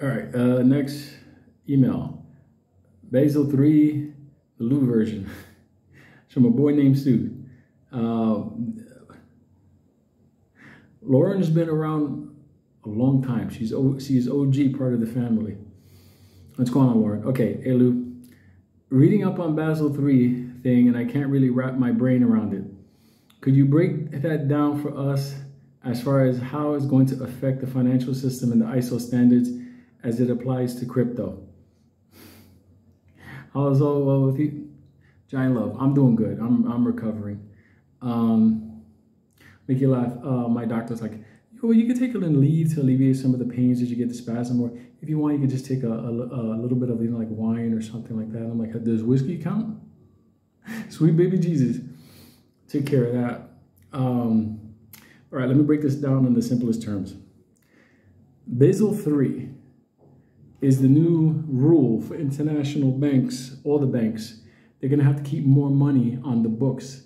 All right, next email. Basel 3, the Lou version. It's from a boy named Sue. Lauren's been around a long time. She's OG, part of the family. What's going on, Lauren? Okay, hey Lou. Reading up on Basel 3 thing, and I can't really wrap my brain around it. Could you break that down for us as far as how it's going to affect the financial system and the ISO standards as it applies to crypto? How's all well with you? Giant love. I'm doing good. I'm recovering. Make you laugh. My doctor's like, yo, you could take a little leave to alleviate some of the pains that you get the spasm, or if you want, you could just take a little bit of, you know, like wine or something like that. I'm like, does whiskey count? Sweet baby Jesus. Take care of that. All right, let me break this down in the simplest terms. Basel 3 is the new rule for international banks, all the banks. They're going to have to keep more money on the books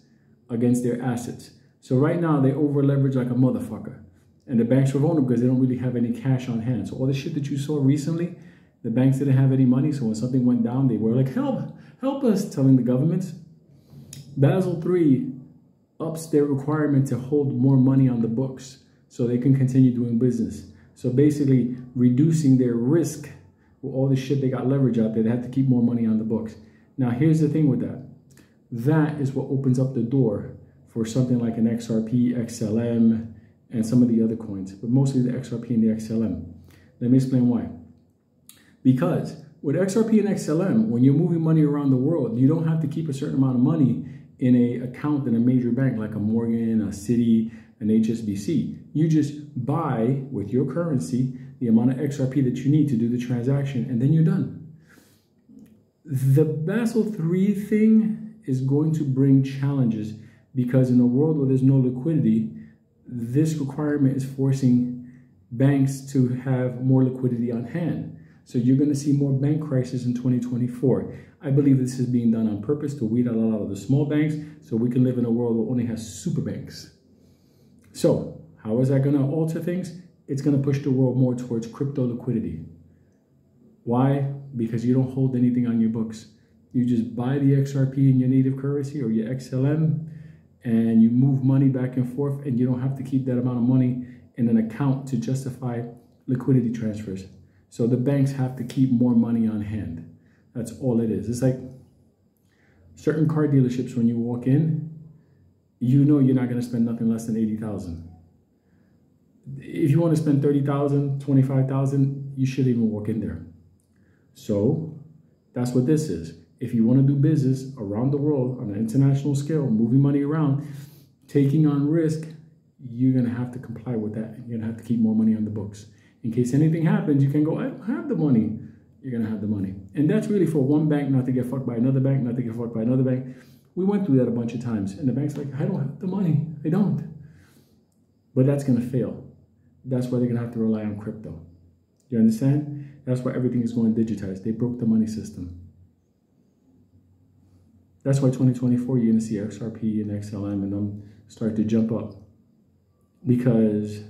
against their assets. So right now, they over-leverage like a motherfucker. And the banks are vulnerable because they don't really have any cash on hand. So all the shit that you saw recently, the banks didn't have any money. So when something went down, they were like, help us, telling the governments. Basel 3 ups their requirement to hold more money on the books so they can continue doing business. So basically reducing their risk with all the shit they got leverage out there. They have to keep more money on the books. Now, here's the thing with that. That is what opens up the door for something like an XRP, XLM, and some of the other coins, but mostly the XRP and the XLM. Let me explain why. Because with XRP and XLM, when you're moving money around the world, you don't have to keep a certain amount of money in an account in a major bank like a Morgan, a Citi, an HSBC. You just buy with your currency the amount of XRP that you need to do the transaction, and then you're done. The Basel III thing is going to bring challenges because in a world where there's no liquidity, this requirement is forcing banks to have more liquidity on hand. So you're going to see more bank crises in 2024. I believe this is being done on purpose to weed out a lot of the small banks so we can live in a world where only has super banks. So how is that going to alter things? It's going to push the world more towards crypto liquidity. Why? Because you don't hold anything on your books. You just buy the XRP in your native currency or your XLM, and you move money back and forth, and you don't have to keep that amount of money in an account to justify liquidity transfers. So the banks have to keep more money on hand. That's all it is. It's like certain car dealerships, when you walk in, you know you're not going to spend nothing less than $80,000. If you want to spend $30,000, $25,000, you shouldn't even walk in there. So that's what this is. If you want to do business around the world on an international scale, moving money around, taking on risk, you're going to have to comply with that. You're going to have to keep more money on the books. In case anything happens, you can go, I don't have the money. You're going to have the money. And that's really for one bank not to get fucked by another bank, not to get fucked by another bank. We went through that a bunch of times. And the bank's like, I don't have the money. I don't. But that's going to fail. That's why they're going to have to rely on crypto. You understand? That's why everything is going digitized. They broke the money system. That's why 2024, you're going to see XRP and XLM and them start to jump up. Because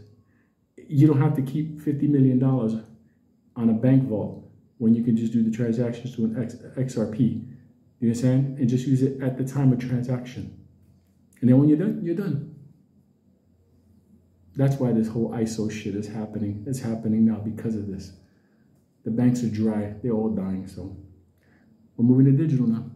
you don't have to keep $50 million on a bank vault when you can just do the transactions to an XRP. You understand? And just use it at the time of transaction. And then when you're done, you're done. That's why this whole ISO shit is happening. It's happening now because of this. The banks are dry. They're all dying. So we're moving to digital now.